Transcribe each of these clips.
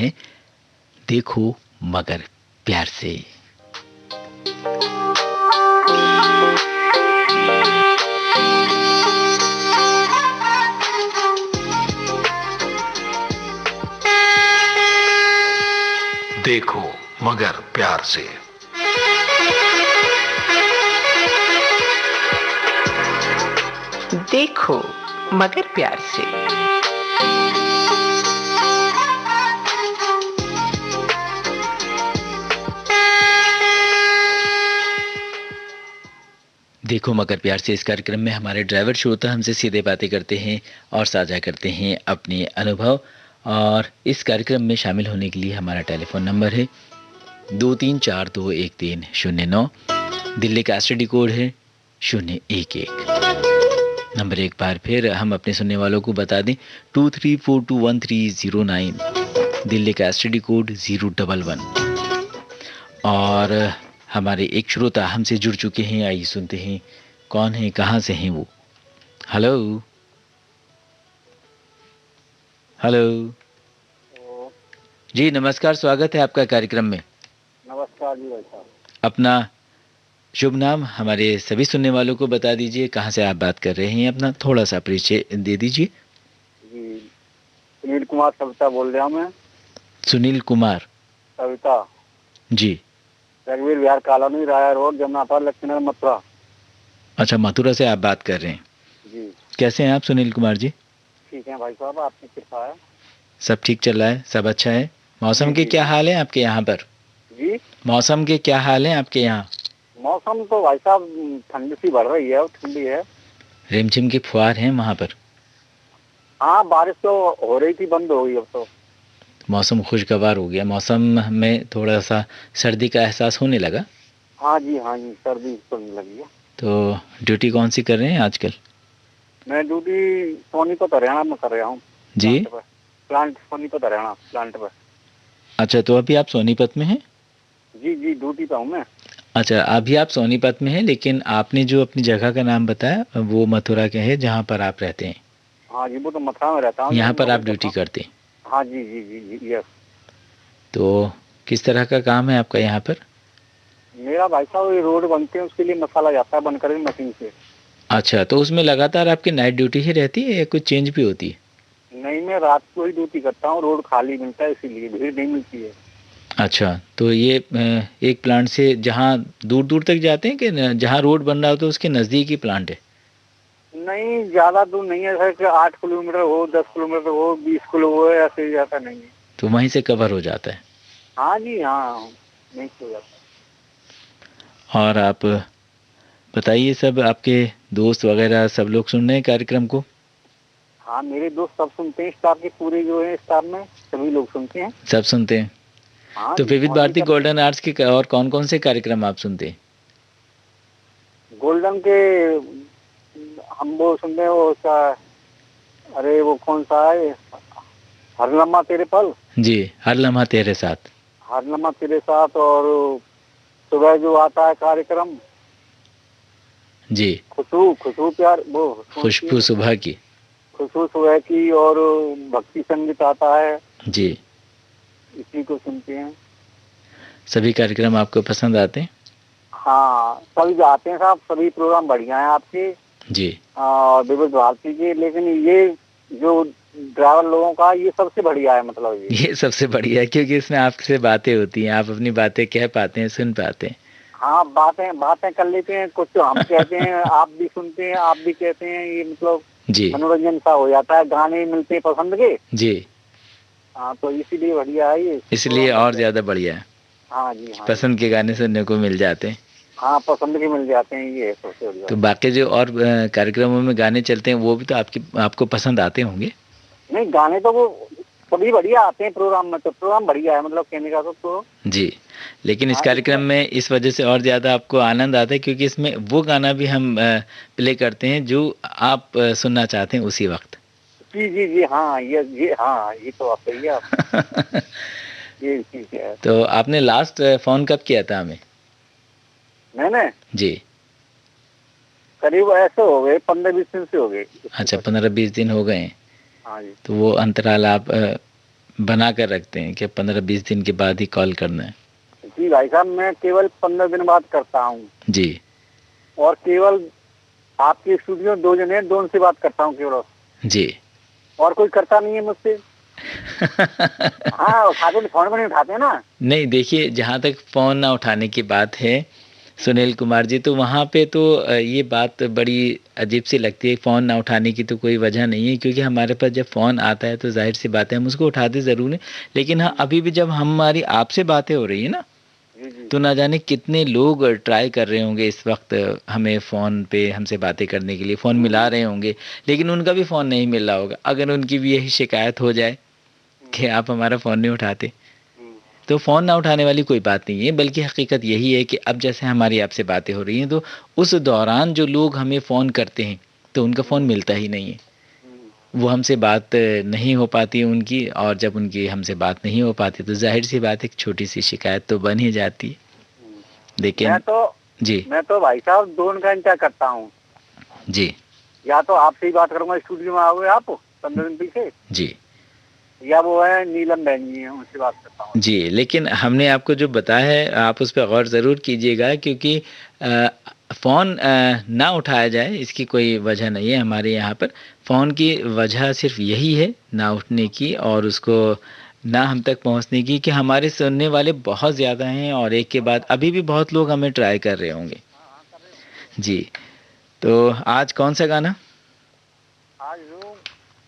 है देखो मगर प्यार से। देखो मगर प्यार से। देखो मगर प्यार से। देखो मगर प्यार से इस कार्यक्रम में हमारे ड्राइवर श्रोता हमसे सीधे बातें करते हैं और साझा करते हैं अपने अनुभव। और इस कार्यक्रम में शामिल होने के लिए हमारा टेलीफोन नंबर है 23421309। दिल्ली का एसटीडी कोड है 011। नंबर एक बार फिर हम अपने सुनने वालों को बता दें 23421309। दिल्ली का एसटीडी कोड 011। और हमारे एक श्रोता हमसे जुड़ चुके हैं, आइए सुनते हैं कौन है, कहाँ से हैं वो। हेलो हेलो जी, नमस्कार, स्वागत है आपका कार्यक्रम में। नमस्कार जी भाई साहब। अपना शुभ नाम हमारे सभी सुनने वालों को बता दीजिए, कहाँ से आप बात कर रहे हैं, अपना थोड़ा सा परिचय दे दीजिए। जी सुनील कुमार सविता बोल रहा हूँ मैं। सुनील कुमार सविता जी, रघुवीर विहार कॉलोनी, राया रोड, जमुनापार, लक्ष्मीनगर, मथुरा। अच्छा, मथुरा से आप बात कर रहे हैं जी। कैसे हैं आप सुनील कुमार जी? ठीक है भाई साहब, आपकी कृपा है। सब ठीक चल रहा है, सब अच्छा है। मौसम के क्या हाल है आपके यहाँ पर? जी, मौसम के क्या हाल है आपके यहाँ? मौसम तो भाई साहब ठंडी सी बढ़ रही है, ठंडी है। रिमझिम की फुहार हैं वहाँ पर? हाँ, बारिश तो हो रही थी, बंद हो गई अब तो। मौसम खुशगवार हो गया, मौसम में थोड़ा सा सर्दी का एहसास होने लगा। हाँ जी, सर्दी पड़ने लगी है। तो ड्यूटी कौन सी कर रहे हैं आजकल? मैं ड्यूटी सोनीपत हरियाणा में कर रहा हूँ। जी, प्लांट सोनीपत हरियाणा प्लांट पर। अच्छा, तो अभी आप सोनीपत में हैं? जी जी, ड्यूटी पे हूँ मैं। अच्छा, अभी आप सोनीपत में हैं, लेकिन आपने जो अपनी जगह का नाम बताया वो मथुरा के है जहाँ पर आप रहते हैं? हाँ जी, वो तो मथुरा में रहता हूँ। यहाँ पर आप ड्यूटी करते हैं? हाँ जी जी जी जी, यस। तो किस तरह का काम है आपका यहाँ पर? मेरा भाई साहब ये रोड बनते हैं, उसके लिए मसाला जाता है बनकर मशीन से। अच्छा, तो उसमें लगातार आपकी नाइट ड्यूटी ही रहती है या कुछ चेंज भी होती है? नहीं, मैं रात को ही ड्यूटी करता हूँ, रोड खाली मिलता है, इसीलिए भीड़ नहीं मिलती है। अच्छा, तो ये एक प्लांट से जहाँ दूर दूर तक जाते हैं कि जहाँ रोड बन रहा हो तो उसके नज़दीक ही प्लांट है? नहीं, ज्यादा दूर नहीं है सर, 8 किलोमीटर हो, 10 किलोमीटर हो, 20 किलो हो, ऐसे ज्यादा नहीं है। तो वहीं से कवर हो जाता है? हाँ जी, हाँ, नहीं हो जाता। और आप बताइए, सब आपके दोस्त वगैरह सब लोग सुन रहे हैं कार्यक्रम को? हाँ, मेरे दोस्त सब सुनते हैं, स्टाफ के पूरे जो है स्टाफ में सभी लोग सुनते हैं। सब सुनते हैं? हाँ तो जी, विविध भारती गोल्डन आवर्स के और कौन कौन से कार्यक्रम आप सुनते हैं? गोल्डन के हम वो सुनते हैं, वो उसका, अरे वो कौन सा है, हर लम्हा तेरे पल। जी, हर लम्हा तेरे साथ। हर लम्हा तेरे साथ, और सुबह जो आता है कार्यक्रम जी, खुशबू प्यार, वो खुशबू सुबह की। खुशबू सुबह की, और भक्ति संगीत आता है जी, इसी को सुनते हैं। सभी कार्यक्रम आपको पसंद आते हैं? हाँ, सभी आते हैं साहब, सभी प्रोग्राम बढ़िया हैं आपके जी, विविध भारती के, लेकिन ये जो ड्राइवर लोगों का ये सबसे बढ़िया है, मतलब ये सबसे बढ़िया है क्योंकि इसमें आपसे बातें होती हैं, आप अपनी बातें कह पाते हैं, सुन पाते हैं। हाँ, बातें कर लेते हैं, कुछ तो हम कहते हैं, आप भी सुनते हैं, आप भी कहते हैं, ये मतलब जी, मनोरंजन सा हो जाता है, गाने मिलते हैं पसंद के। जी, हाँ, तो इसीलिए बढ़िया है ये, इसलिए और ज़्यादा बढ़िया है। हाँ जी, हाँ, पसंद के गाने सुनने को मिल जाते हैं। हाँ, पसंद के मिल जाते हैं, ये सबसे बढ़िया। तो बाकी जो और कार्यक्रमों में गाने चलते हैं वो भी तो आपको पसंद आते होंगे? नहीं, गाने तो वो सभी बढ़िया आते हैं प्रोग्राम में, तो प्रोग्राम बढ़िया है, मतलब कहने का तो जी, लेकिन इस कार्यक्रम में इस वजह से और ज़्यादा आपको आनंद आता है क्योंकि इसमें वो गाना भी हम प्ले करते हैं जो आप सुनना चाहते हैं उसी वक्त। जी जी जी, हाँ, ये तो आप सही है आप। ये ठीक है। तो आपने लास्ट फोन कब किया था हमें? मैंने जी, करीब ऐसे हो गए 15-20 दिन से हो गए। अच्छा, 15-20 दिन हो गए हैं। हाँ जी। तो वो अंतराल आप बना कर रखते हैं कि 15-20 दिन के बाद ही कॉल करना है। जी भाई साहब, मैं केवल 15 दिन बाद करता हूँ जी और केवल आपकी स्टूडियो 2 जने, 2 से बात करता हूँ केवल, जी। और कोई करता नहीं है मुझसे। हाँ, उठाते फोन को नहीं उठाते ना। नहीं देखिए, जहाँ तक फ़ोन ना उठाने की बात है सुनील कुमार जी, तो वहाँ पे तो ये बात बड़ी अजीब सी लगती है। फ़ोन ना उठाने की तो कोई वजह नहीं है, क्योंकि हमारे पास जब फ़ोन आता है तो ज़ाहिर सी बात है हम उसको उठाते ज़रूर हैं। लेकिन हाँ, अभी भी जब हमारी आपसे बातें हो रही है ना, जी जी। तो ना जाने कितने लोग ट्राई कर रहे होंगे इस वक्त हमें फ़ोन पे हमसे बातें करने के लिए, फ़ोन मिला रहे होंगे, लेकिन उनका भी फ़ोन नहीं मिल रहा होगा। अगर उनकी भी यही शिकायत हो जाए कि आप हमारा फ़ोन नहीं उठाते, तो फ़ोन ना उठाने वाली कोई बात नहीं है, बल्कि हकीकत यही है कि अब जैसे हमारी आपसे बातें हो रही हैं, तो उस दौरान जो लोग हमें फ़ोन करते हैं तो उनका फ़ोन मिलता ही नहीं है, वो हमसे बात नहीं हो पाती उनकी, और जब उनकी हमसे बात नहीं हो पाती तो जाहिर सी बात है एक छोटी सी शिकायत तो बन ही जाती है। लेकिन जी मैं तो भाई साहब 2 का इंतजार करता हूँ। जी या तो आपसे ही बात करूंगा, स्टूडियो में आओगे आप 15 दिन पीछे, जी या या वो है नीलम बहन जी है, उनसे बात करता हूँ। जी। लेकिन हमने आपको जो बताया है आप उस पर गौर ज़रूर कीजिएगा, क्योंकि फ़ोन ना उठाया जाए इसकी कोई वजह नहीं है हमारे यहाँ पर। फ़ोन की वजह सिर्फ यही है ना उठने की और उसको ना हम तक पहुँचने की, कि हमारे सुनने वाले बहुत ज़्यादा हैं और एक के बाद अभी भी बहुत लोग हमें ट्राई कर रहे होंगे। जी, तो आज कौन सा गाना? आज जो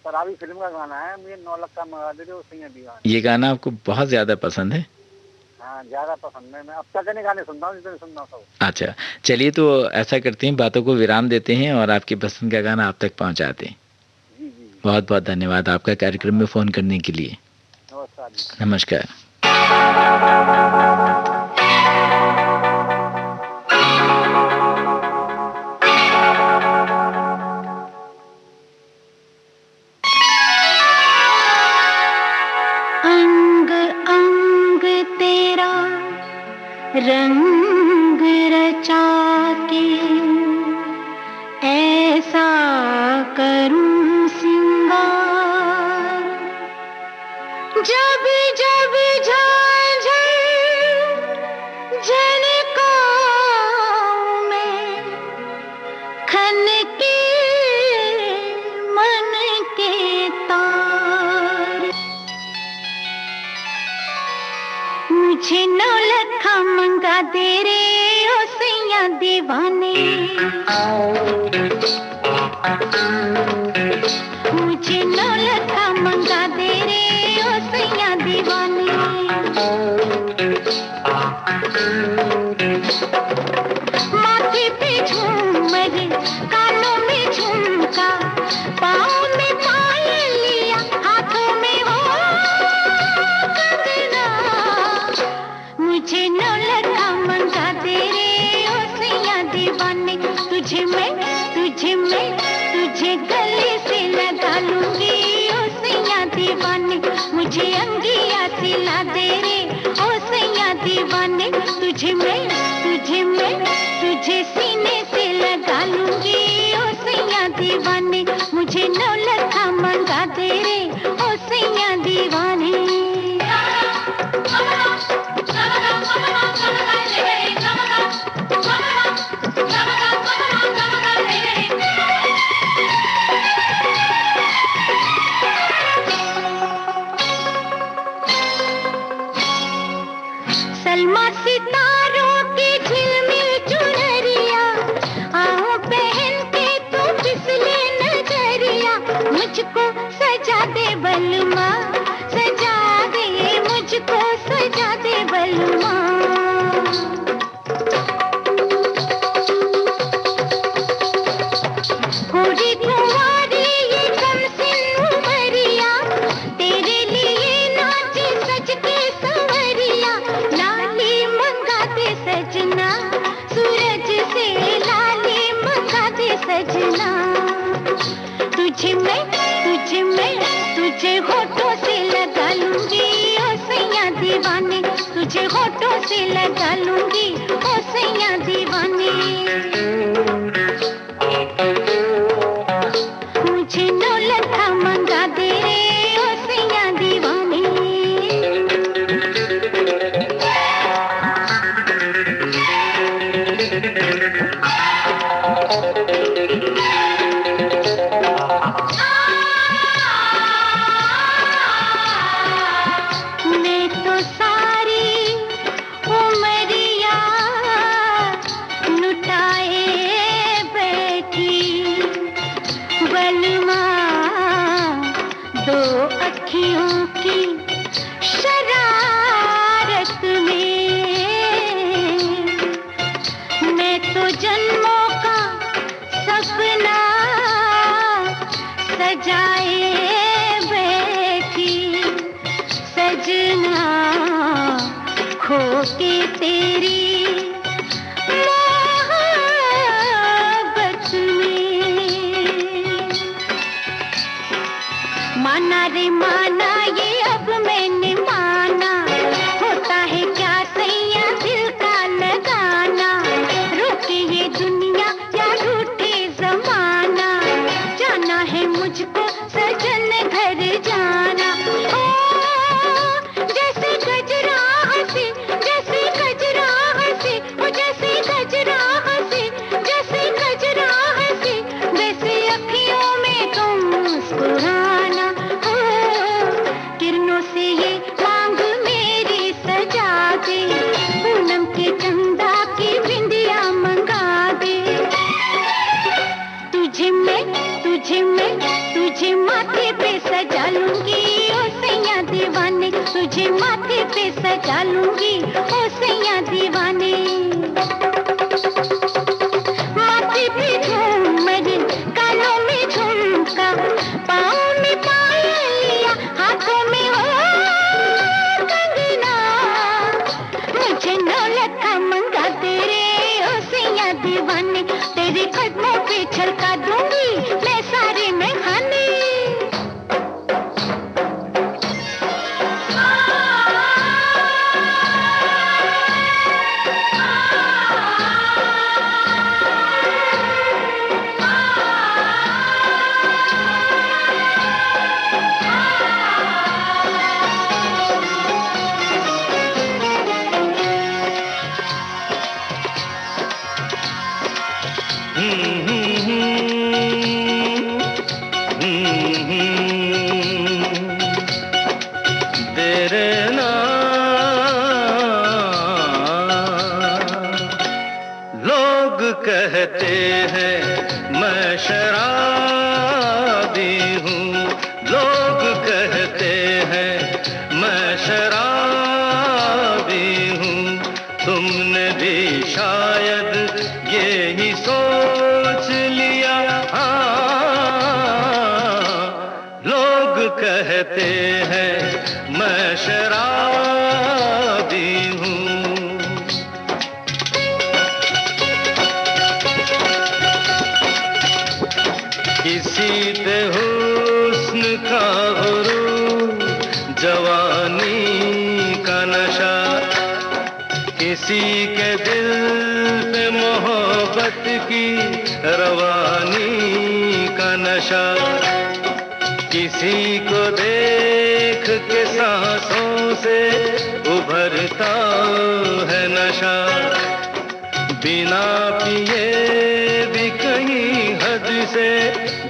शराबी फिल्म का गाना है, मुझे 9 लाख का मंगा दे, उसमें दीवाना। ये गाना आपको बहुत ज़्यादा पसंद है? हाँ, ज्यादा पसंद है। मैं अब तक के गाने सुनता हूँ, जितने सुनता हूँ सब। अच्छा, चलिए तो ऐसा करते हैं, बातों को विराम देते हैं और आपकी पसंद का गाना आप तक पहुँचाते हैं। जी जी। बहुत-बहुत धन्यवाद आपका कार्यक्रम में फ़ोन करने के लिए। नमस्कार जी। नमस्कार। अंग अंग तेरा रंग रचा के ऐसा करूं सिंगार, जब जब झांझर झनकाऊं मैं, खन के मन के तार। मुझे 9 लखा मंगा दे रे ओ सैया दीवाने, मुझे 9 लखा मंगा दे रे ओ सैया दीवाने। माथे पे झूमर, कानों में झुमका, पाँव में पायलिया, हाथों में हो कंगना। मुझे 9 लखा मंगा दे रे ओ सैया दीवाने। तुझे मैं तुझे गले से लगा लूंगी ओ सैया दीवाने। मुझे अंगिया सिला दे रे ओ सैया दीवाने। तुझे मैं तुझे सीने से लगा लूंगी ओ सैया दीवाने। मुझे 9 लखा मंगा दे रे ओ सैया दीवाने। सलमा सितारों की झिलमिल चुनरिया, आओ पहन के तू फिसले नजरिया। मुझको सजा दे बलमा, सजा दे मुझको, सजा दे बलमा। पूरी कुंवारी ये कमसिन उमरिया, तेरे लिए नाचे सज के संवरिया। लाली मंगा दे सजना, सूरज से लाली मंगा दे सजना। तुझे मैं तुझे होठों से लगा लूंगी ओ सैया दीवाने। तुझे होठों से लगा लूंगी ओ सैया दीवाने। मुझे 9 लखा मंगा दे रे ओ सैया दीवाने। जिया खो के तेरी मोहब्बत में। माना रे माना ये अब मैंने माना, होता है क्या सैया दिल का लगाना, रोके ये दुनिया या रूठे जमाना, जाना है मुझको सजन घर जाना। ओ जैसे गजरा हंसी, जैसे गजरा हंसी, ओ जैसे गजरा हंसी, जैसे गजरा हंसी, वैसे अखियों में तुम मुस्कुराना। ओ किरणों से ये मांग मेरी सजा दे, पूनम के चंदा की बिंदिया मंगा दे। तुझे मैं तुझे माथे पे सजा लूंगी ओ सैया दीवाने, तुझे माथे पे सजा लूंगी ओ सैया दीवाने। माथे पे झूमर, कानों में झुमका, पाँव में पायलिया, हाथों में हो कंगना, मुझे नौलखा मंगा दे रे ओ सैया दीवाने, तेरे कदमों पे छलका दूंगी मैं सारे में खाने। तेरे लोग कहते हैं मैं शराबी हूँ, लोग कहते हैं मैं शराबी हूँ, तुमने भी शायद यही सोच लिया। हाँ, लोग कहते हैं मैं शराबी हूँ। किसी पे हुस्न का गुरूर, जवानी का नशा, किसी के दिल पे मोहब्बत की रवानी का नशा, किसी को देख के सांसों से उभरता है नशा, बिना पिए भी कहीं हद से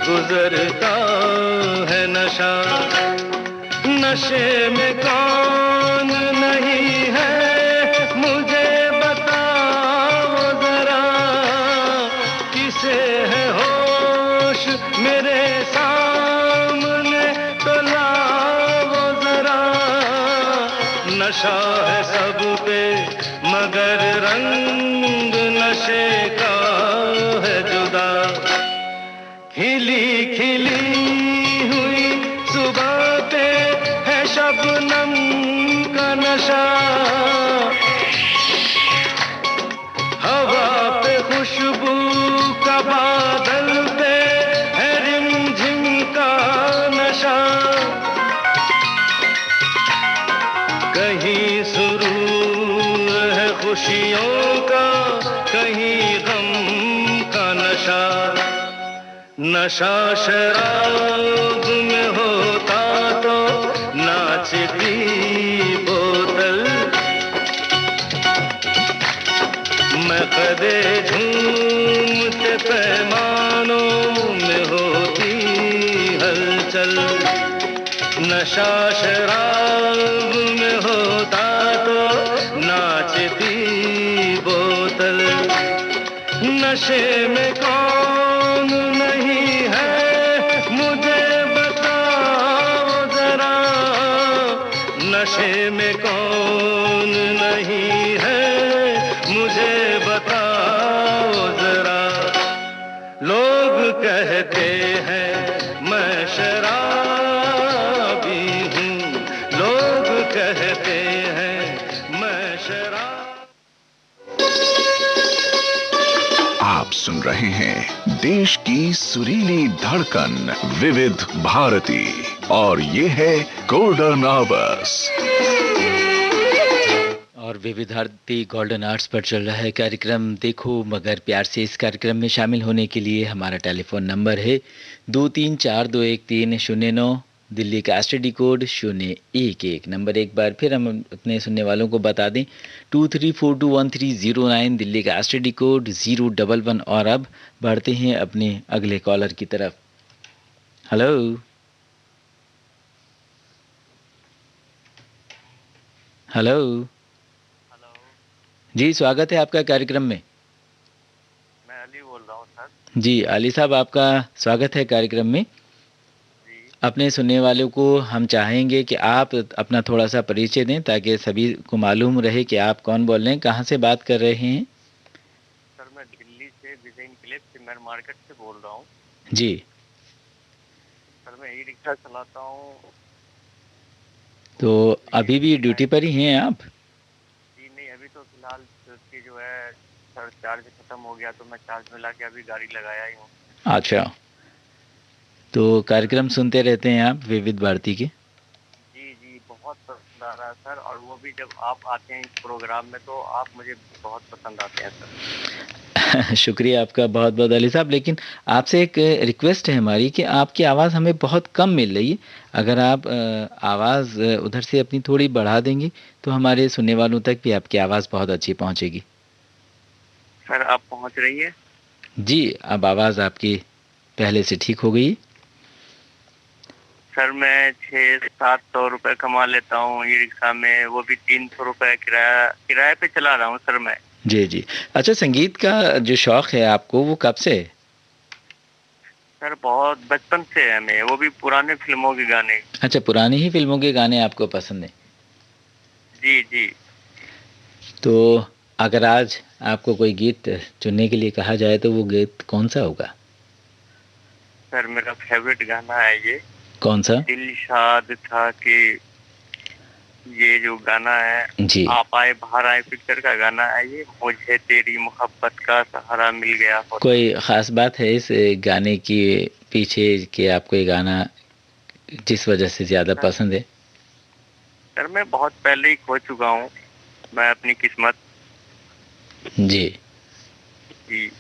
गुजरता है नशा। नशे में कौन नहीं है मुझे बताओ जरा, किसे है होश मेरे सामने तो लाओ जरा। नशा है सब पे मगर रंग नशे का है जुदा, खिली खिली हुई सुबह पे है शबनम का नशा, हवा पे खुशबू का बादल पे है रिमझिम का नशा, कहीं सुरूर है खुशियों का, कहीं गम का नशा। नशा शराब में होता तो नाचती बोतल, मैं कदे झूमते पैमानों में होती हलचल। नशा शराब में होता तो नाचती बोतल, नशे में कौन नहीं है मुझे बताओ जरा, नशे में कौन नहीं है मुझे बताओ जरा। लोग कहते हैं मैं शराबी हूँ, लोग कहते सुन रहे हैं देश की सुरीली धड़कन विविध भारती और ये है गोल्डन आवर्स। और विविध भारती गोल्डन आवर्स पर चल रहा है कार्यक्रम देखो मगर प्यार से। इस कार्यक्रम में शामिल होने के लिए हमारा टेलीफोन नंबर है 23421309, दिल्ली का एसटीडी कोड 011। नंबर एक बार फिर हम अपने सुनने वालों को बता दें 23421309, दिल्ली का एसटीडी कोड 011। और अब बढ़ते हैं अपने अगले कॉलर की तरफ। हेलो हेलो जी, स्वागत है आपका कार्यक्रम में। मैं अली बोल रहा हूँ सर। जी अली साहब, आपका स्वागत है कार्यक्रम में। अपने सुनने वालों को हम चाहेंगे कि आप अपना थोड़ा सा परिचय दें ताकि सभी को मालूम रहे कि आप कौन बोल रहे हैं, कहाँ से बात कर रहे हैं। सर मैं दिल्ली से विजय क्लिप सिमर मार्केट से बोल रहा हूँ। जी सर मैं ई रिक्शा चलाता हूँ। तो अभी भी ड्यूटी पर ही हैं आप? जी नहीं, अभी तो फिलहाल उसकी जो है सर चार्ज खत्म हो गया तो मैं चार्ज मिला के अभी गाड़ी लगाया ही हूँ। अच्छा, तो कार्यक्रम सुनते रहते हैं आप विविध भारती के? जी जी, बहुत पसंद आ रहा है सर, और वो भी जब आप आते हैं इस प्रोग्राम में तो आप मुझे बहुत पसंद आते हैं सर। शुक्रिया आपका बहुत बहुत अली साहब। लेकिन आपसे एक रिक्वेस्ट है हमारी कि आपकी आवाज़ हमें बहुत कम मिल रही है। अगर आप आवाज़ उधर से अपनी थोड़ी बढ़ा देंगे तो हमारे सुनने वालों तक भी आपकी आवाज़ बहुत अच्छी पहुंचेगी। सर आप पहुंच रही है? जी, अब आवाज़ आपकी पहले से ठीक हो गई। सर मैं 600-700 रुपए कमा लेता हूँ ई रिक्शा में, वो भी 300 रुपए किराए पे चला रहा हूँ सर मैं। जी जी। अच्छा, संगीत का जो शौक है आपको वो कब से है? सर बहुत बचपन से है हमें, वो भी पुराने फिल्मों के गाने। अच्छा, पुरानी ही फिल्मों के गाने आपको पसंद हैं? जी जी। तो अगर आज आपको कोई गीत चुनने के लिए कहा जाए तो वो गीत कौन सा होगा? सर मेरा फेवरेट गाना है ये। कौन सा? दिल शाद था कि ये जो गाना है जी। आप आए बाहर आए पिक्चर का गाना है ये। मुझे तेरी मोहब्बत का सहारा मिल गया हो। कोई ख़ास बात है इस गाने की पीछे कि आपको ये गाना जिस वजह से ज़्यादा पसंद है? सर मैं बहुत पहले ही खो चुका हूँ मैं अपनी किस्मत। जी जी,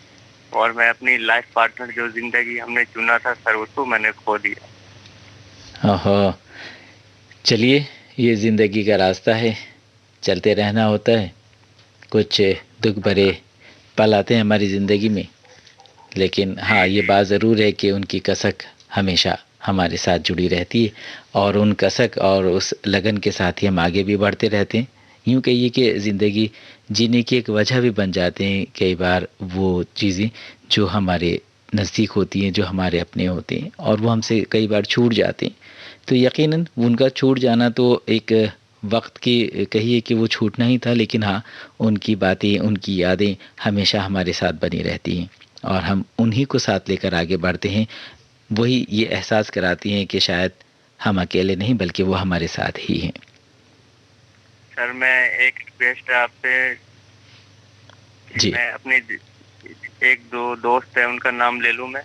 और मैं अपनी लाइफ पार्टनर जो जिंदगी हमने चुना था सर उसको मैंने खो दिया। ओहो, चलिए ये ज़िंदगी का रास्ता है, चलते रहना होता है। कुछ दुख भरे पल आते हैं हमारी ज़िंदगी में, लेकिन हाँ ये बात ज़रूर है कि उनकी कसक हमेशा हमारे साथ जुड़ी रहती है और उन कसक और उस लगन के साथ ही हम आगे भी बढ़ते रहते हैं। यूँ कहिए कि ज़िंदगी जीने की एक वजह भी बन जाते हैं कई बार वो चीज़ें जो हमारे नज़दीक होती हैं, जो हमारे अपने होते हैं और वो हमसे कई बार छूट जाते हैं। तो यकीनन उनका छूट जाना तो एक वक्त की कहिए कि वो छूटना ही था, लेकिन हाँ उनकी बातें, उनकी यादें हमेशा हमारे साथ बनी रहती हैं और हम उन्हीं को साथ लेकर आगे बढ़ते हैं। वही ये एहसास कराती हैं कि शायद हम अकेले नहीं बल्कि वो हमारे साथ ही हैं। सर मैं एक रिक्वेस्ट है आपसे जी। मैं अपने एक दो दोस्त है उनका नाम ले लूँ मैं?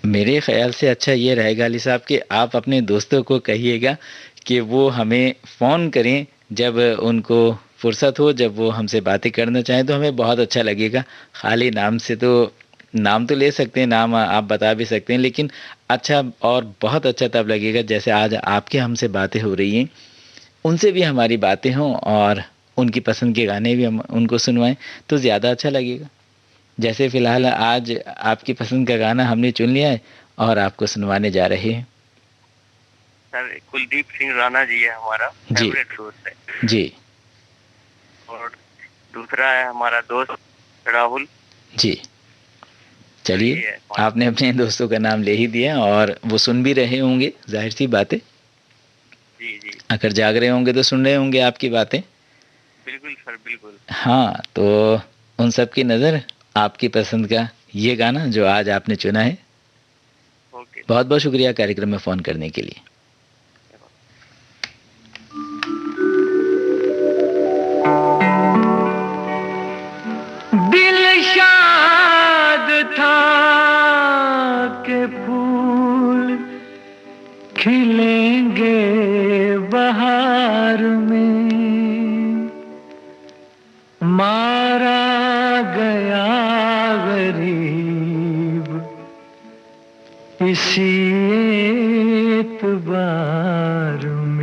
मेरे ख्याल से अच्छा ये रहेगा अली साहब कि आप अपने दोस्तों को कहिएगा कि वो हमें फ़ोन करें जब उनको फुर्सत हो, जब वो हमसे बातें करना चाहें तो हमें बहुत अच्छा लगेगा। खाली नाम से तो नाम तो ले सकते हैं, नाम आप बता भी सकते हैं, लेकिन अच्छा और बहुत अच्छा तब लगेगा जैसे आज आपके हमसे बातें हो रही हैं, उनसे भी हमारी बातें हों और उनकी पसंद के गाने भी हम उनको सुनवाएं तो ज़्यादा अच्छा लगेगा। जैसे फ़िलहाल आज आपकी पसंद का गाना हमने चुन लिया है और आपको सुनवाने जा रहे हैं। सर कुलदीप सिंह राणा जी है हमारा फेवरेट दोस्त है जी। और दूसरा है हमारा दोस्त राहुल जी। चलिए आपने अपने दोस्तों का नाम ले ही दिया और वो सुन भी रहे होंगे, जाहिर सी बात है। जी जी। अगर जाग रहे होंगे तो सुन रहे होंगे आपकी बातें। बिल्कुल सर बिल्कुल। हाँ, तो उन सब की नज़र आपकी पसंद का ये गाना जो आज आपने चुना है। ओके, बहुत बहुत शुक्रिया कार्यक्रम में फ़ोन करने के लिए। दिल शाद इसी एतबार में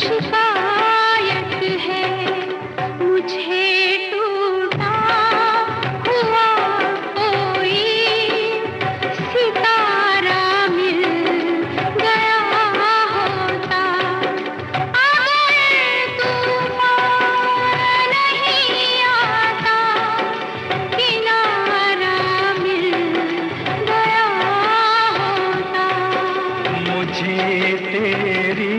शिकायत है मुझे टूटा हुआ कोई सितारा मिल गया होता अगर तूफान नहीं आता किनारा मिल गया होता मुझे तेरी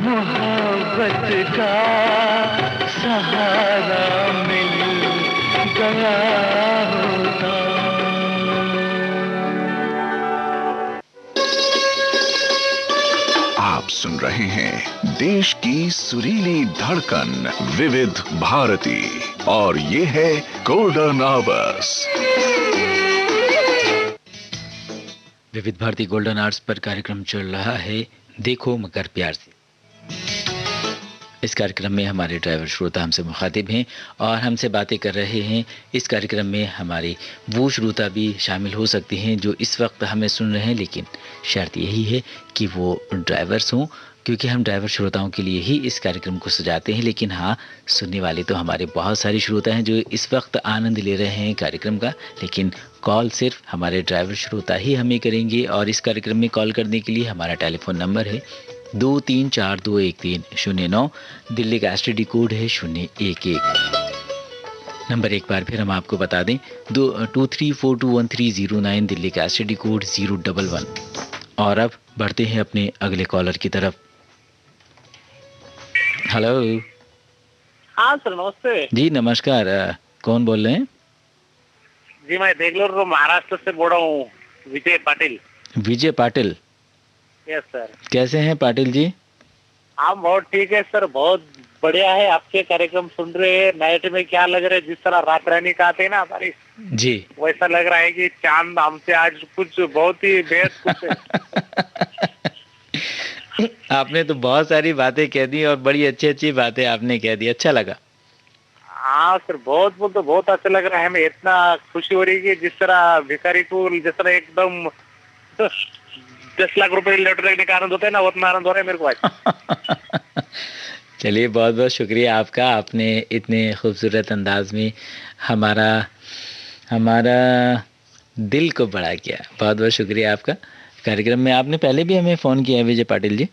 मोहब्बत का सहारा मिल गया होता। आप सुन रहे हैं देश की सुरीली धड़कन विविध भारती और ये है गोल्डन आवर्स। विविध भारती गोल्डन आवर्स पर कार्यक्रम चल रहा है देखो मगर प्यार से। इस कार्यक्रम में हमारे ड्राइवर श्रोता हमसे मुखातिब हैं और हमसे बातें कर रहे हैं। इस कार्यक्रम में हमारे वो श्रोता भी शामिल हो सकते हैं जो इस वक्त हमें सुन रहे हैं, लेकिन शर्त यही है कि वो ड्राइवर्स हों, क्योंकि हम ड्राइवर श्रोताओं के लिए ही इस कार्यक्रम को सजाते हैं। लेकिन हाँ, सुनने वाले तो हमारे बहुत सारे श्रोता हैं जो इस वक्त आनंद ले रहे हैं कार्यक्रम का, लेकिन कॉल सिर्फ हमारे ड्राइवर श्रोता ही हमें करेंगे। और इस कार्यक्रम में कॉल करने के लिए हमारा टेलीफोन नंबर है 23421309, दिल्ली का एसटीडी कोड है 011। नंबर एक बार फिर हम आपको बता दें 23421309, दिल्ली का एसटीडी कोड 011। और अब बढ़ते हैं अपने अगले कॉलर की तरफ। हेलो। हाँ सर, नमस्ते जी नमस्कार, कौन बोल रहे हैं? जी मैं बेंगलुरु महाराष्ट्र से बोल रहा हूँ, विजय पाटिल। विजय पाटिल, यस सर। कैसे हैं पाटिल जी? हम बहुत ठीक है सर, बहुत बढ़िया है। आपके कार्यक्रम सुन रहे हैं, नाइट में क्या लग रहा है, जिस तरह रात रानी का आते हैं ना बारिश जी, वैसा लग रहा है कि चांद हमसे आज कुछ बहुत ही बेहद खुश है। आपने तो बहुत सारी बातें कह दी और बड़ी अच्छी अच्छी बातें आपने कह दी, अच्छा लगा। हाँ सर, बहुत अच्छा लग रहा है हमें। इतना खुशी हो रही है कि जिस तरह भिखारी को जिस तरह एकदम 10 लाख रुपए लॉटरी लगने का आनंद होता है ना, उतना आनंद हो रहा है मेरे को आज। चलिए, बहुत बहुत शुक्रिया आपका, आपने इतने खूबसूरत अंदाज में हमारा दिल को बड़ा किया। बहुत बहुत शुक्रिया आपका। कार्यक्रम में आपने पहले भी हमें फ़ोन किया विजय पाटिल जी।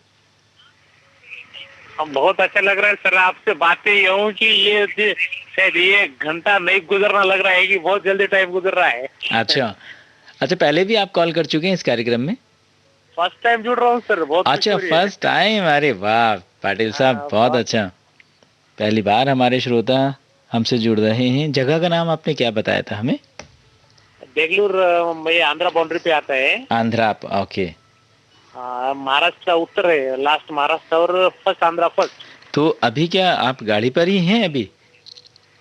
हम बहुत अच्छा लग रहा है सर, आपसे बातें ये हूँ कि ये शायद ये घंटा नहीं गुजरना लग रहा है कि बहुत जल्दी टाइम गुजर रहा है। अच्छा, पहले भी आप कॉल कर चुके हैं इस कार्यक्रम में? फर्स्ट टाइम जुड़ रहा हूँ सर, बहुत अच्छा, फर्स्ट टाइम। अरे वाह पाटिल साहब, बहुत अच्छा। पहली बार हमारे श्रोता हमसे जुड़ रहे हैं। जगह का नाम आपने क्या बताया था हमें? बेंगलुरु में आंध्रा बाउंड्री पे आता है। आंध्रा, ओके। महाराष्ट्र उत्तर है, लास्ट महाराष्ट्र और फर्स्ट आंध्रा फर्स्ट। तो अभी क्या आप गाड़ी पर ही हैं अभी?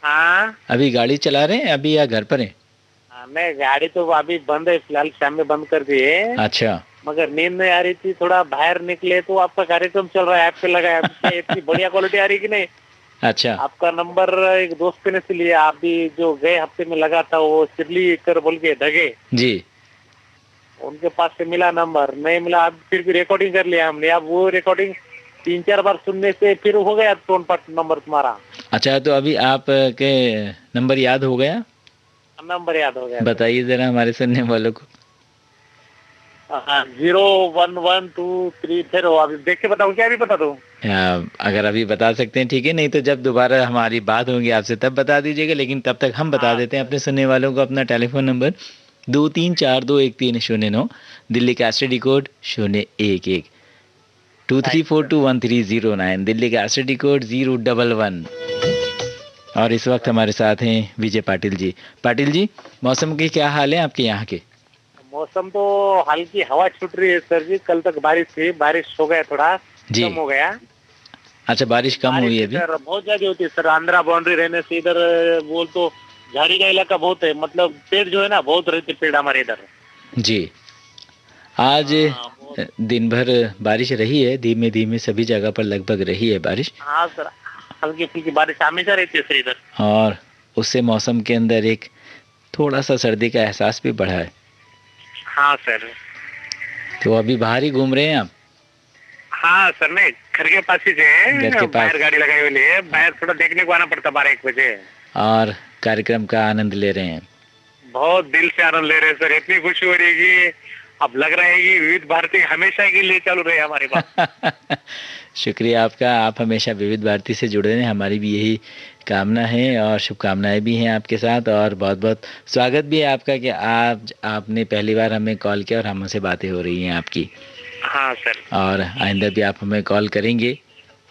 हाँ, अभी गाड़ी चला रहे हैं अभी या घर पर हैं? नहीं, गाड़ी तो अभी बंद है, फिलहाल शाम में बंद कर दी है। अच्छा, मगर नींद नहीं आ रही थी, थोड़ा बाहर निकले तो आपका कार्यक्रम चल रहा है, ऐप पे लगा है। इतनी बढ़िया क्वालिटी आ रही कि नहीं। अच्छा, आपका नंबर एक दोस्त ने से लिया, आप भी जो गए हफ्ते में लगा था, वो सिरली कर बोल के धगे जी, उनके पास से मिला नंबर। नहीं मिला, अब फिर भी रिकॉर्डिंग कर लिया हमने। अब वो रिकॉर्डिंग 3-4 बार सुनने से फिर हो गया टोन पट नंबर तुम्हारा। अच्छा, तो अभी आप के नंबर याद हो गया? नंबर याद हो गया, बताइए जरा हमारे सुनने वालों को। 01123 फिर अभी देख के बताऊँ क्या? अभी बता दूँ? अगर अभी बता सकते हैं ठीक है, नहीं तो जब दोबारा हमारी बात होगी आपसे तब बता दीजिएगा। लेकिन तब तक हम बता देते हैं अपने सुनने वालों को अपना टेलीफोन नंबर 23421309, दिल्ली का एसटीडी कोड 011, 23421309, दिल्ली का एसटीडी कोड 011। और इस वक्त हमारे साथ हैं विजय पाटिल जी। पाटिल जी, मौसम के क्या हाल है आपके यहाँ के? मौसम तो हल्की हवा छूट रही है सर जी। कल तक बारिश थी, बारिश हो गया, थोड़ा कम हो गया। अच्छा, बारिश कम हुई है अभी? सर बहुत ज्यादा होती है सर, आंध्रा बाउंड्री रहने से इधर बोल तो झाड़ी का इलाका बहुत है, मतलब पेड़ जो है ना बहुत रहते पेड़ हमारे इधर जी। आज दिन भर बारिश रही है, धीमे धीमे सभी जगह पर लगभग रही है बारिश। हाँ सर, हल्की फुल्की बारिश हमेशा रहती है सर इधर। और उससे मौसम के अंदर एक थोड़ा सा सर्दी का एहसास भी बढ़ा है। हाँ सर। तो अभी बाहर ही घूम रहे हैं आप? हाँ सर, नहीं घर के पास ही से घर के पास। बाहर गाड़ी लगाई हुई है, बाहर थोड़ा देखने को आना पड़ता 12-1 बजे। और कार्यक्रम का आनंद ले रहे हैं। बहुत दिल से आनंद ले रहे हैं सर, इतनी खुशी हो रही है कि अब लग रहा है कि विविध भारती हमेशा के लिए चालू रहे हमारे पास। शुक्रिया आपका, आप हमेशा विविध भारती से जुड़े रहें, हमारी भी यही कामना है और शुभकामनाएं भी हैं आपके साथ। और बहुत बहुत स्वागत भी है आपका कि आपने पहली बार हमें कॉल किया और हमसे बातें हो रही हैं आपकी। हाँ सर। और आइंदा भी आप हमें कॉल करेंगे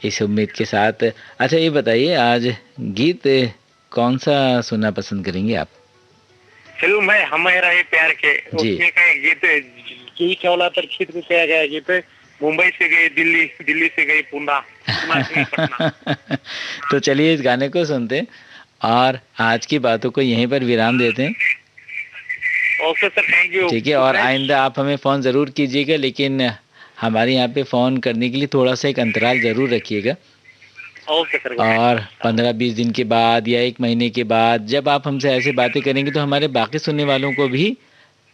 इस उम्मीद के साथ। अच्छा ये बताइए, आज गीत कौन सा सुनना पसंद करेंगे आप? फिल्म है हमारा ये प्यार के, उसमें का एक गीत है, जूही चावला पर खींच के किया गया गीत है, मुंबई से गई दिल्ली, दिल्ली से गई पुणे, पुणे से गई पटना। तो चलिए इस गाने को सुनते हैं और आज की बातों को यहीं पर विराम देते हैं। Okay sir, thank you. ठीक है, और आइंदा आप हमें फ़ोन ज़रूर कीजिएगा, लेकिन हमारे यहाँ पे फ़ोन करने के लिए थोड़ा सा एक अंतराल ज़रूर रखिएगा। Okay sir. और 15-20 दिन के बाद या 1 महीने के बाद जब आप हमसे ऐसे बातें करेंगे तो हमारे बाकी सुनने वालों को भी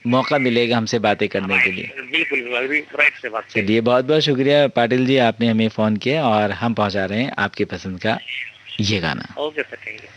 मौका मिलेगा हमसे बातें करने के लिए। बिल्कुल राइट से बात। चलिए बहुत बहुत शुक्रिया पाटिल जी, आपने हमें फ़ोन किया और हम पहुँचा रहे हैं आपके पसंद का ये गाना। Okay sir, thank you.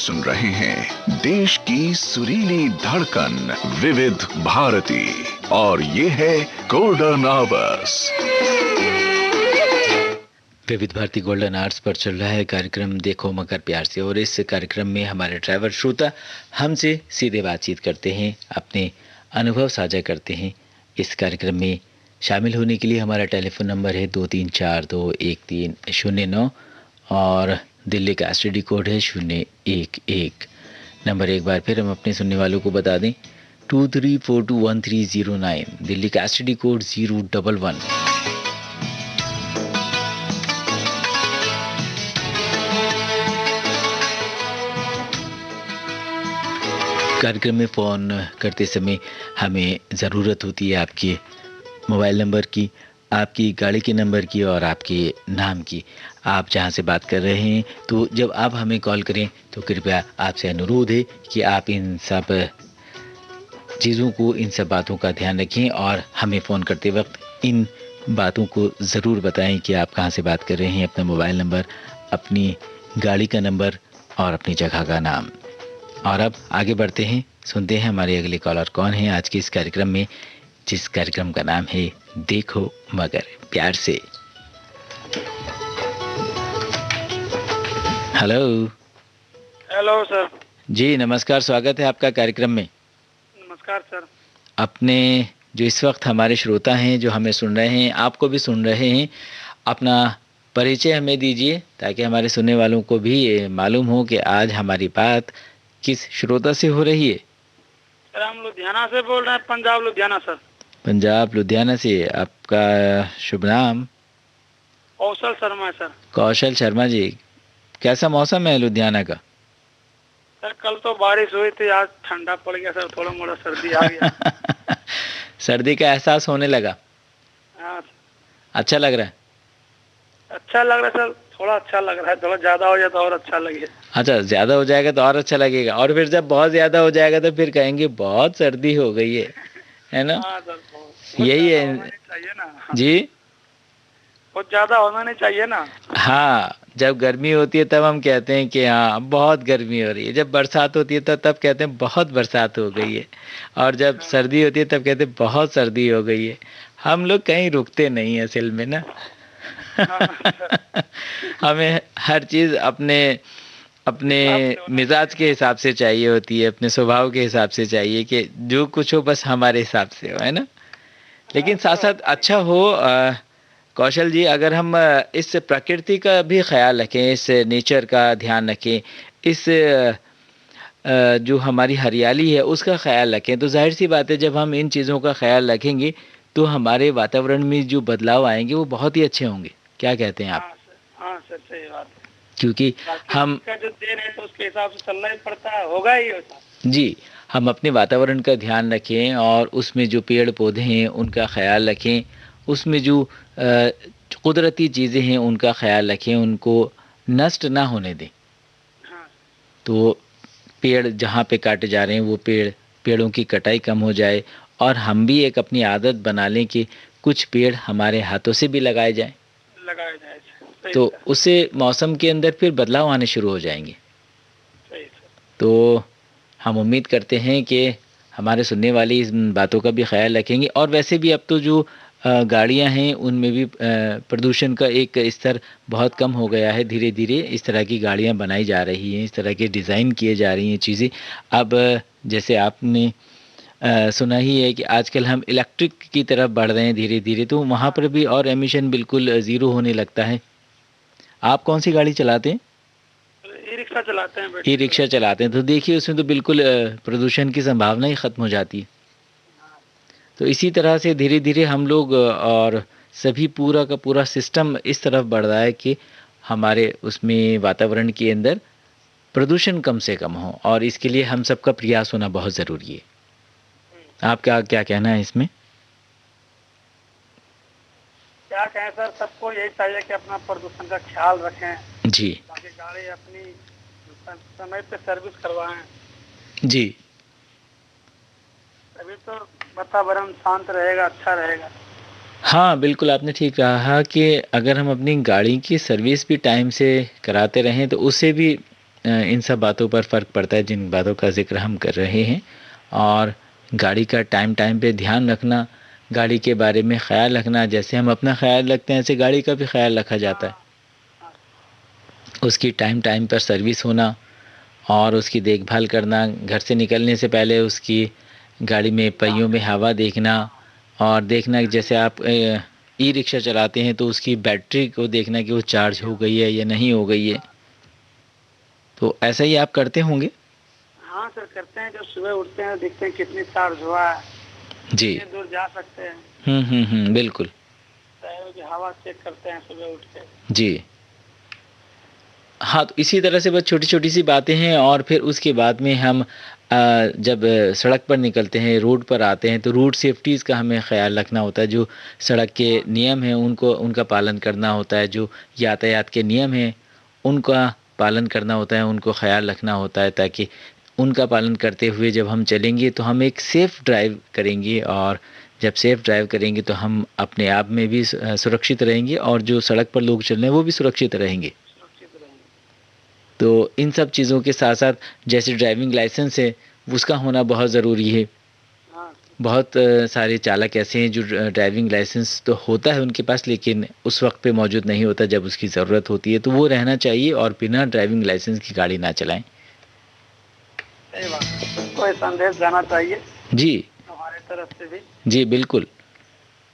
सुन रहे हैं देश की सुरीली धड़कन विविध भारती और ये है गोल्डन आवर्स। विविध भारती गोल्डन आवर्स पर चल रहा है कार्यक्रम देखो मगर प्यार से, और इस कार्यक्रम में हमारे ड्राइवर श्रोता हमसे सीधे बातचीत करते हैं, अपने अनुभव साझा करते हैं। इस कार्यक्रम में शामिल होने के लिए हमारा टेलीफोन नंबर है 23421309 और दिल्ली का एसटीडी कोड है 011। नंबर एक बार फिर हम अपने सुनने वालों को बता दें, 23421309, दिल्ली का एसटीडी कोड 011। कार्यक्रम में फ़ोन करते समय हमें ज़रूरत होती है आपके मोबाइल नंबर की, आपकी गाड़ी के नंबर की और आपके नाम की। आप जहां से बात कर रहे हैं, तो जब आप हमें कॉल करें तो कृपया आपसे अनुरोध है कि आप इन सब चीज़ों को, इन सब बातों का ध्यान रखें और हमें फ़ोन करते वक्त इन बातों को ज़रूर बताएं कि आप कहां से बात कर रहे हैं, अपना मोबाइल नंबर, अपनी गाड़ी का नंबर और अपनी जगह का नाम। और अब आगे बढ़ते हैं, सुनते हैं हमारे अगले कॉलर कौन है आज के इस कार्यक्रम में, जिस कार्यक्रम का नाम है देखो मगर प्यार से। हेलो। Hello sir. जी नमस्कार, स्वागत है आपका कार्यक्रम में। नमस्कार सर। अपने जो इस वक्त हमारे श्रोता हैं, जो हमें सुन रहे हैं, आपको भी सुन रहे हैं, अपना परिचय हमें दीजिए ताकि हमारे सुनने वालों को भी ये मालूम हो कि आज हमारी बात किस श्रोता से हो रही है। सर हम लुधियाना से बोल रहे हैं, पंजाब लुधियाना सर। पंजाब लुधियाना से। आपका शुभ नाम? कौशल शर्मा सर। कौशल शर्मा जी, कैसा मौसम है लुधियाना का? सर कल तो बारिश हुई थी, आज ठंडा पड़ गया सर, थोड़ा मोड़ा सर्दी आ गया। सर्दी का एहसास होने लगा? हाँ। अच्छा लग रहा है? अच्छा लग रहा है सर, थोड़ा अच्छा लग रहा है, थोड़ा ज्यादा हो जाए तो और अच्छा लगे। अच्छा, ज्यादा हो जाएगा तो और अच्छा लगेगा, और फिर जब बहुत ज्यादा हो जाएगा तो फिर कहेंगे बहुत सर्दी हो गई है ना? हाँ सर, यही है चाहिए ना जी, बहुत ज्यादा होना नहीं चाहिए ना। हाँ, जब गर्मी होती है तब हम कहते हैं कि हाँ बहुत गर्मी हो रही है, जब बरसात होती है तो तब कहते हैं बहुत बरसात हो गई है, और जब सर्दी होती है तब कहते हैं बहुत सर्दी हो गई है। हम लोग कहीं रुकते नहीं है असल में ना। हमें हर चीज़ अपने अपने मिजाज के हिसाब से चाहिए होती है, अपने स्वभाव के हिसाब से चाहिए कि जो कुछ हो बस हमारे हिसाब से हो, है ना? लेकिन साथ साथ अच्छा हो। कौशल जी, अगर हम इस प्रकृति का भी ख्याल रखें, इस नेचर का ध्यान रखें, इस जो हमारी हरियाली है उसका ख्याल रखें, तो जाहिर सी बात है जब हम इन चीज़ों का ख्याल रखेंगे तो हमारे वातावरण में जो बदलाव आएंगे वो बहुत ही अच्छे होंगे। क्या कहते हैं आप? हाँ सर, सही बात है। क्योंकि हम का जो देन है तो उसके हिसाब से चलना ही पड़ता है, होगा ही होता। जी, हम अपने वातावरण का ध्यान रखें और उसमें जो पेड़ पौधे हैं उनका ख्याल रखें, उसमें जो कुदरती चीज़ें हैं उनका ख्याल रखें, उनको नष्ट ना होने दें। हाँ। तो पेड़ जहाँ पे काटे जा रहे हैं वो पेड़ों की कटाई कम हो जाए, और हम भी एक अपनी आदत बना लें कि कुछ पेड़ हमारे हाथों से भी लगाए जाएं, तो उससे मौसम के अंदर फिर बदलाव आने शुरू हो जाएंगे। तो हम उम्मीद करते हैं कि हमारे सुनने वाली इन बातों का भी ख्याल रखेंगे। और वैसे भी अब तो जो गाड़ियां हैं उनमें भी प्रदूषण का एक स्तर बहुत कम हो गया है। धीरे धीरे इस तरह की गाड़ियां बनाई जा रही हैं, इस तरह के डिज़ाइन किए जा रही हैं चीज़ें। अब जैसे आपने सुना ही है कि आजकल हम इलेक्ट्रिक की तरफ बढ़ रहे हैं धीरे धीरे, तो वहाँ पर भी और एमिशन बिल्कुल ज़ीरो होने लगता है। आप कौन सी गाड़ी चलाते हैं? ई रिक्शा चलाते हैं। ई रिक्शा चलाते हैं, तो देखिए उसमें तो बिल्कुल प्रदूषण की संभावना ही ख़त्म हो जाती है। तो इसी तरह से धीरे धीरे हम लोग और सभी पूरा का पूरा सिस्टम इस तरफ बढ़ रहा है कि हमारे उसमें वातावरण के अंदर प्रदूषण कम से कम हो, और इसके लिए हम सबका प्रयास होना बहुत ज़रूरी है। आपका क्या कहना है इसमें? क्या कहें सर, सबको यही चाहिए कि अपना प्रदूषण का ख्याल रखें जी, ताकि गाड़ी अपनी समय पे सर्विस करवाएं जी, तभी तो वातावरण शांत रहेगा, अच्छा रहेगा। हाँ बिल्कुल, आपने ठीक कहा कि अगर हम अपनी गाड़ी की सर्विस भी टाइम से कराते रहें तो उससे भी इन सब बातों पर फ़र्क पड़ता है जिन बातों का ज़िक्र हम कर रहे हैं। और गाड़ी का टाइम टाइम पे ध्यान रखना, गाड़ी के बारे में ख़्याल रखना, जैसे हम अपना ख़्याल रखते हैं ऐसे गाड़ी का भी ख़्याल रखा जाता है। उसकी टाइम टाइम पर सर्विस होना और उसकी देखभाल करना, घर से निकलने से पहले उसकी गाड़ी में पहियों में हवा देखना और देखना कि जैसे आप ई रिक्शा चलाते हैं तो उसकी बैटरी को देखना कि वो चार्ज हो गई है या नहीं हो गई है। तो ऐसा ही आप करते होंगे? हाँ सर, करते हैं। जब सुबह उठते हैं देखते हैं कितनी चार्ज हुआ है, जी। कितनी दूर जा सकते हैं। बिल्कुल। टायरों की हवा चेक करते हैं सुबह उठ के। जी हाँ, तो इसी तरह से बस छोटी-छोटी सी बातें हैं। और फिर उसके बाद में हम जब सड़क पर निकलते हैं, रोड पर आते हैं, तो रोड सेफ्टीज़ का हमें ख़्याल रखना होता है। जो सड़क के नियम हैं उनका पालन करना होता है। जो यातायात के नियम हैं उनका पालन करना होता है, उनको ख़्याल रखना होता है, ताकि उनका पालन करते हुए जब हम चलेंगे तो हम एक सेफ़ ड्राइव करेंगे। और जब सेफ़ ड्राइव करेंगे तो हम अपने आप में भी सुरक्षित रहेंगे और जो सड़क पर लोग चल रहे हैं वो भी सुरक्षित रहेंगे। तो इन सब चीज़ों के साथ साथ जैसे ड्राइविंग लाइसेंस है उसका होना बहुत ज़रूरी है। बहुत सारे चालक ऐसे हैं जो ड्राइविंग लाइसेंस तो होता है उनके पास लेकिन उस वक्त पे मौजूद नहीं होता जब उसकी ज़रूरत होती है, तो वो रहना चाहिए और बिना ड्राइविंग लाइसेंस की गाड़ी ना चलाएं। सही बात, कोई संदेश जाना चाहिए जी हमारे तरफ से भी। जी बिल्कुल।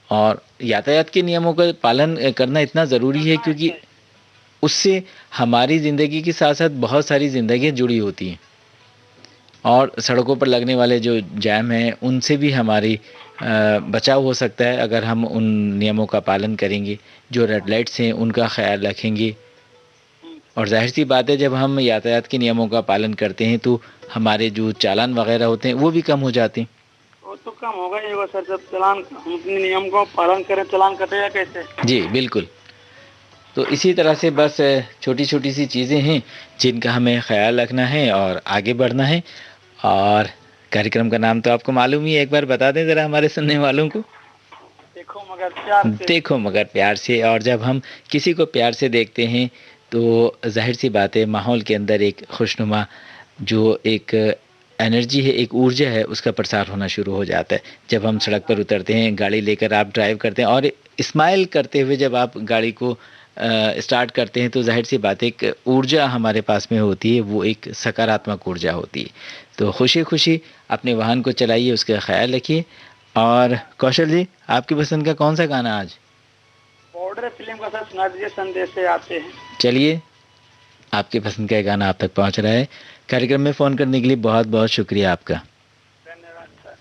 और यातायात के नियमों का पालन करना इतना ज़रूरी है क्योंकि उससे हमारी ज़िंदगी के साथ साथ बहुत सारी ज़िंदगियाँ जुड़ी होती हैं। और सड़कों पर लगने वाले जो जैम हैं उनसे भी हमारी बचाव हो सकता है अगर हम उन नियमों का पालन करेंगे। जो रेड लाइट्स हैं उनका ख़्याल रखेंगे। और ज़ाहिर सी बात है जब हम यातायात के नियमों का पालन करते हैं तो हमारे जो चालान वगैरह होते हैं वो भी कम हो जाते हैं। वो तो कम होगा ही होगा सर, जब चालान हम अपने नियम को पालन करें, चालान कटेगा कैसे? जी बिल्कुल। तो इसी तरह से बस छोटी छोटी सी चीज़ें हैं जिनका हमें ख़्याल रखना है और आगे बढ़ना है। और कार्यक्रम का नाम तो आपको मालूम ही है, एक बार बता दें ज़रा हमारे सुनने वालों को। देखो मगर प्यार से। देखो मगर प्यार से। और जब हम किसी को प्यार से देखते हैं तो जाहिर सी बात है माहौल के अंदर एक खुशनुमा जो एक एनर्जी है, एक ऊर्जा है, उसका प्रसार होना शुरू हो जाता है। जब हम सड़क पर उतरते हैं, गाड़ी लेकर आप ड्राइव करते हैं और स्माइल करते हुए जब आप गाड़ी को स्टार्ट करते हैं तो जाहिर सी बात है एक ऊर्जा हमारे पास में होती है, वो एक सकारात्मक ऊर्जा होती है। तो खुशी खुशी अपने वाहन को चलाइए, उसका ख्याल रखिए। और कौशल जी, आपकी पसंद का कौन सा गाना आज? बॉर्डर फिल्म का सर सुना दीजिए, संदेश से आते हैं। चलिए, आपकी पसंद का गाना आप तक पहुंच रहा है। कार्यक्रम में फ़ोन करने के लिए बहुत बहुत शुक्रिया आपका। धन्यवाद सर।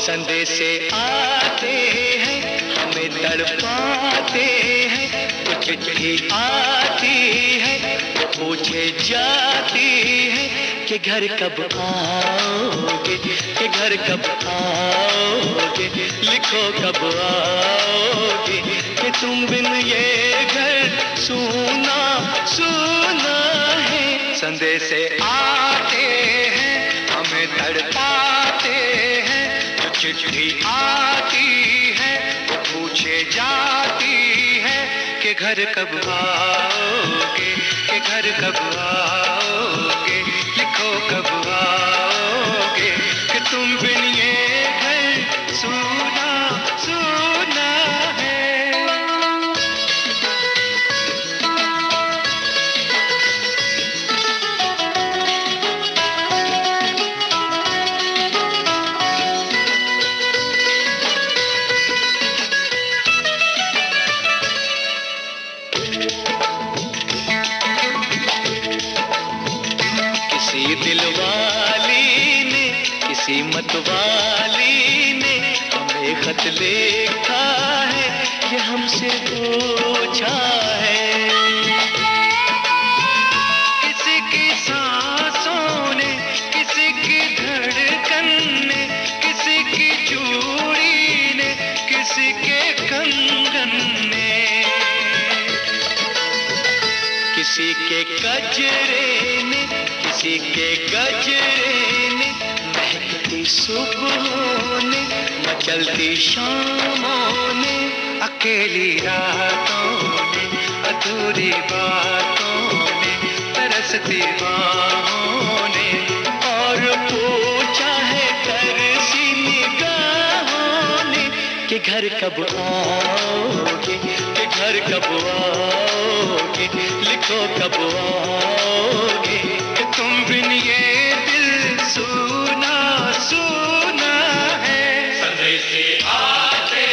संदेशे आते हैं हमें तड़पाते हैं, कुछ चिट्ठी आती है पूछे जाती है कि घर कब आओगे, कि घर कब आओगे, लिखो कब आओगे, कि तुम बिन ये घर सूना सूना है। संदेशे आते हैं हमें तड़पाते हैं, चिट्ठी आती है वो पूछे जाती है कि घर कब आओगे, कि घर कब आओगे, लिखो कब आओगे, कि तुम बिन ये घर सूना सूना है। किसी मतवाली ने हमें खत लिखा है, ये हमसे पूछा है। किसी की सांसों ने, किसी की धड़कन ने, किसी की चूड़ी ने, किसी के कंगन ने, किसी के गजरे ने, किसी के गजरे ने, महकती सुबहों ने, मचलती शामों ने, अकेली रातों ने, अधूरी बातों ने, तरसती बाहों ने, और पूछा है तरसी निगाहों ने कि घर कब आओगे, कि घर कब आओगे, लिखो कब आओगे, कि तुम बिन ये दिल सुना सुना है। संदेश आते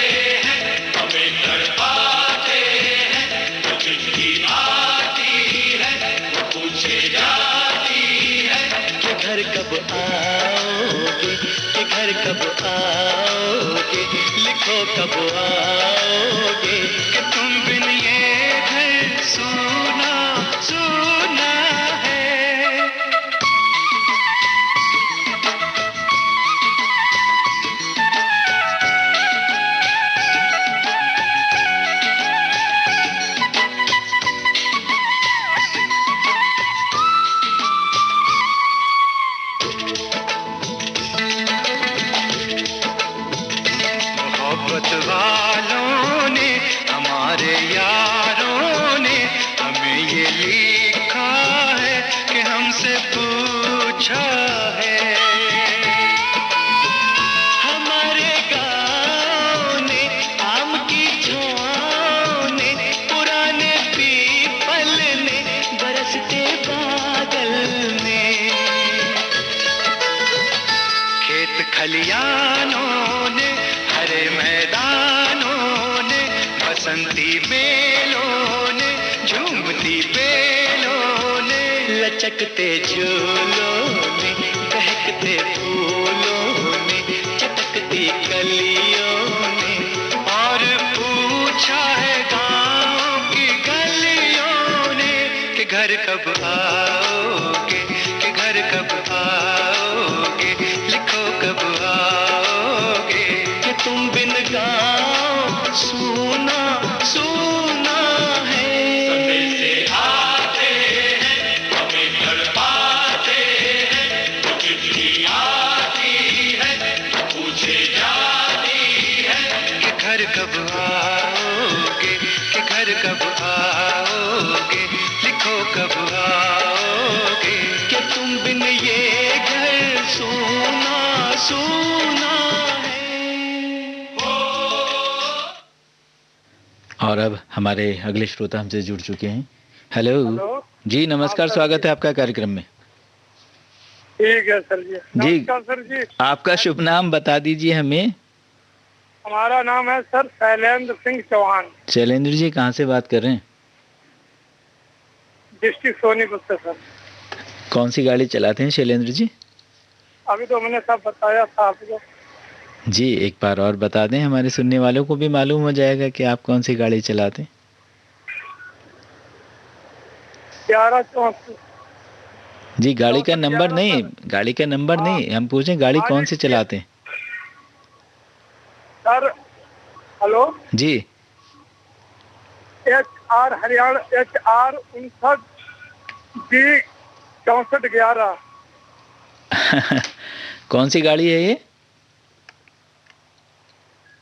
हैं, हमें तड़पाते हैं, वो चिट्ठी आती है, वो पूछे जाती है कि घर कब आओगे, कि घर कब आओगे, लिखो कब आओगे, कि तुम बिन ये घर सुना सुना है। मोहब्बत वालों ने, हमारे यारों ने हमें ये लिखा है कि हमसे पूछा है। हमारे गाँव ने, आम की छाँव ने, पुराने पीपल ने, बरसते बादल ने, खेत खलियानों ने, हरे मैदानों ने, बसंती बेलों ने, झूमती बेलों ने, लचकते झूलों ने, बहकते फूलों ने, चटकती कलियों ने, और पूछा है गाँव की गलियों ने कि घर कब आओगे, कि घर कब आओगे, लिखो कब आओगे, कि तुम बिन गाँव सुना सुना है। संदेश आते हैं, हमें तड़पाते हैं, वो चिट्ठी आती है, पूछे जाती है कि घर कब आओगे, कि घर कब आओगे, लिखो कब आओगे, कि तुम बिन ये घर सुना सुना है। और अब हमारे अगले श्रोता हमसे जुड़ चुके हैं। Hello hello. जी, नमस्कार, स्वागत है आपका कार्यक्रम में। ठीक है सर जी। जी। नमस्कार सर जी। आपका शुभ नाम बता दीजिए हमें। हमारा नाम है सर शैलेंद्र सिंह चौहान, शैलेंद्र जी, कहाँ से बात कर रहे हैं? डिस्ट्रिक्ट सोनीपत से सर। कौन सी गाड़ी चलाते हैं शैलेंद्र जी? अभी तो मैंने सब बताया था आपको। जी, एक बार और बता दें, हमारे सुनने वालों को भी मालूम हो जाएगा कि आप कौन सी गाड़ी चलाते हैं। 1164। जी, गाड़ी का नंबर नहीं, गाड़ी का नंबर नहीं, हम पूछें गाड़ी कौन सी चलाते हैं। सर हेलो जी। HR Haryana HR 59 D 6411। कौन सी गाड़ी है ये?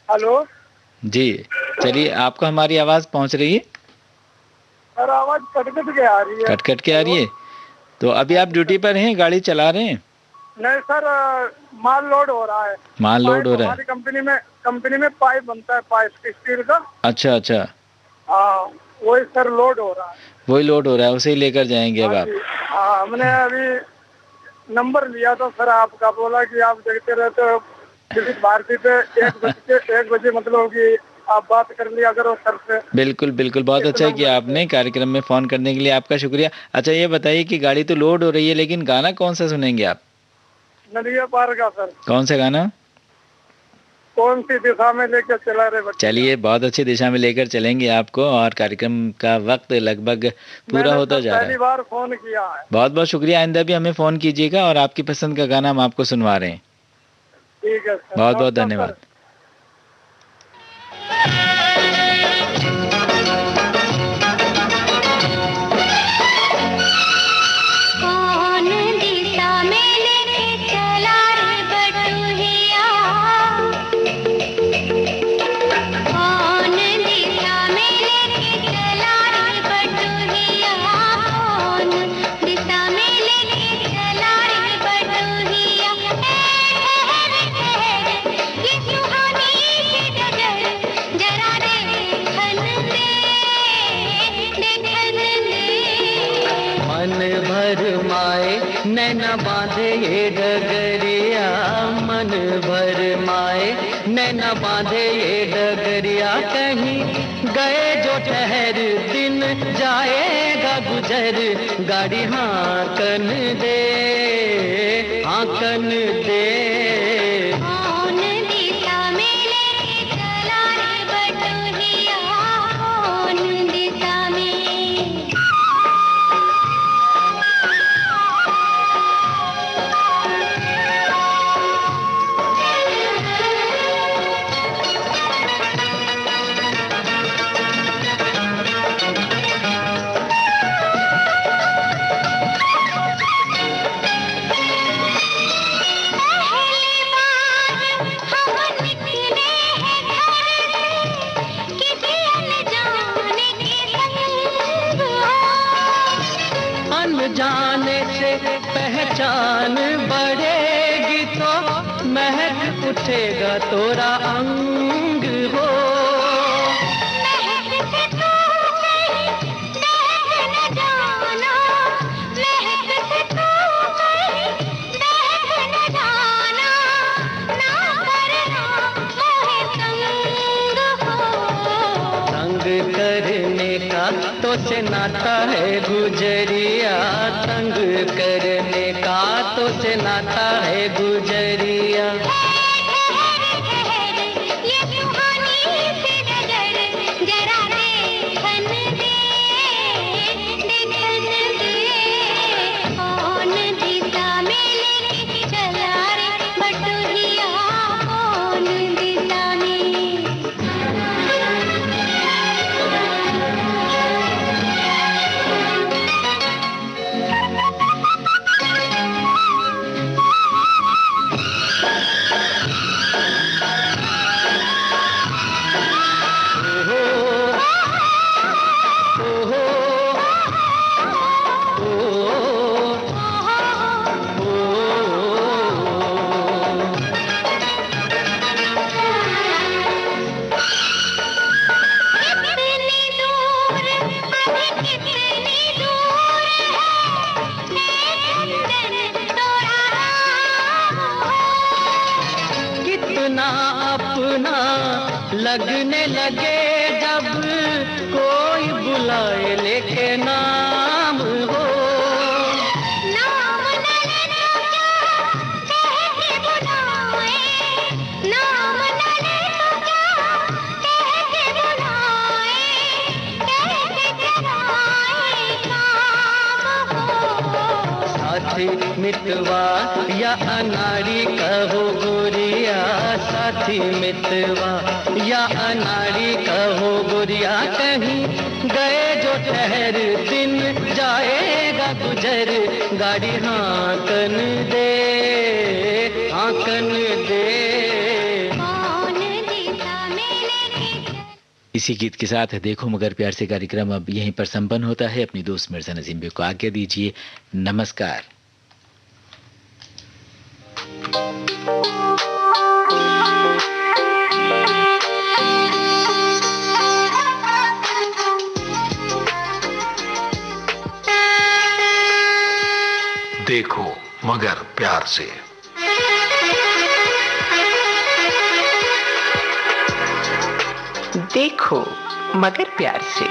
हेलो जी, चलिए, आपको हमारी आवाज़ पहुंच रही है? सर आवाज कट कट के आ रही है। कट कट के आ रही है? तो अभी आप ड्यूटी पर हैं, गाड़ी चला रहे हैं? नहीं सर, माल लोड हो रहा है। माल लोड हो रहा है? हमारी कंपनी में पाइप बनता है, पाइप स्टील का। अच्छा अच्छा। हाँ, वही सर लोड हो रहा है। वही लोड हो रहा है, उसे ही लेकर जाएंगे अब आप? हाँ, हमने अभी नंबर लिया था सर आपका, बोला कि आप देखते रहते हो विविध भारती पे 1 बजे मतलब कि आप बात कर लिया करो सर से। बिल्कुल बिल्कुल, बहुत अच्छा किया आपने, कार्यक्रम में फ़ोन करने के लिए आपका शुक्रिया। अच्छा, ये बताइए कि गाड़ी तो लोड हो रही है, लेकिन गाना कौन सा सुनेंगे आप? नदिया पार का सर। कौन सा गाना? कौन सी दिशा में लेकर चला रे बच्चा? चलिए, बहुत अच्छी दिशा में लेकर चलेंगे आपको, और कार्यक्रम का वक्त लगभग पूरा होता जा रहा पहली है। बार फोन किया है। बहुत बहुत शुक्रिया, आइंदा भी हमें फ़ोन कीजिएगा, और आपकी पसंद का गाना हम आपको सुनवा रहे हैं। ठीक है सर, बहुत बहुत नमस्कार धन्यवाद। सर। कौन दिशा में लेके चला रे बटुहिया, कौन दिशा में लेके चला रे बटुहिया, कौन दिशा में लेके चला रे बटुहिया। ठहर ठहर ये सुहानी सी डगर, जरा देखन दे, देखन दे। मन भर माए नैना बांधे ये डगरिया, मन भर माए नैना बांधे ये डगरिया। कहीं गए जो ठहर दिन जाएगा गुजर, गाड़ी हाकन दे, हाकन दे। कौन दिशा में लेके चला रे बटुहिया, कौन दिशा में। पहली बार हम निकले हैं घर से, किसी अनजाने के संग हो। अनजाने से पहचान बढ़ेगी तो महक उठेगा तोरा अंग हो। महक से तू कहीं बह न जाना, महक से तू कहीं बह न जाना, ना करना मोहे तंग हो। तंग करने का तो से नाता है गुजरिया, तंग करने का तो से नाता है गुजरिया। ठहर ठहर ये सुहानी सी डगर, जरा देखन दे, देखन दे। कौन दिशा में लेके चला रे बटुहिया, कौन दिशा में। कितनी दूर, अभी कितनी दूर है, चंदन तोरा राम हो। कितना अपना लगने लगे जब कोई बुलाए लेके नाम हो। नाम न ले तो क्या कह के बुलाए, नाम न ले तो क्या कह के बुलाए, कह के कराए काम हो। साथी मितवा या अनाड़ी कहो गोरिया, साथी मितवा या अनाड़ी कहो गोरिया। कहीं गए जो ठहर दिन जाएगा गुजर, गाड़ी हाकन दे, हाकन दे। कौन दिशा में लेके इसी गीत के साथ देखो मगर प्यार से कार्यक्रम अब यहीं पर संपन्न होता है। अपनी दोस्त मिर्जा नजीम भी को आज्ञा दीजिए। नमस्कार। देखो मगर प्यार से। देखो मगर प्यार से।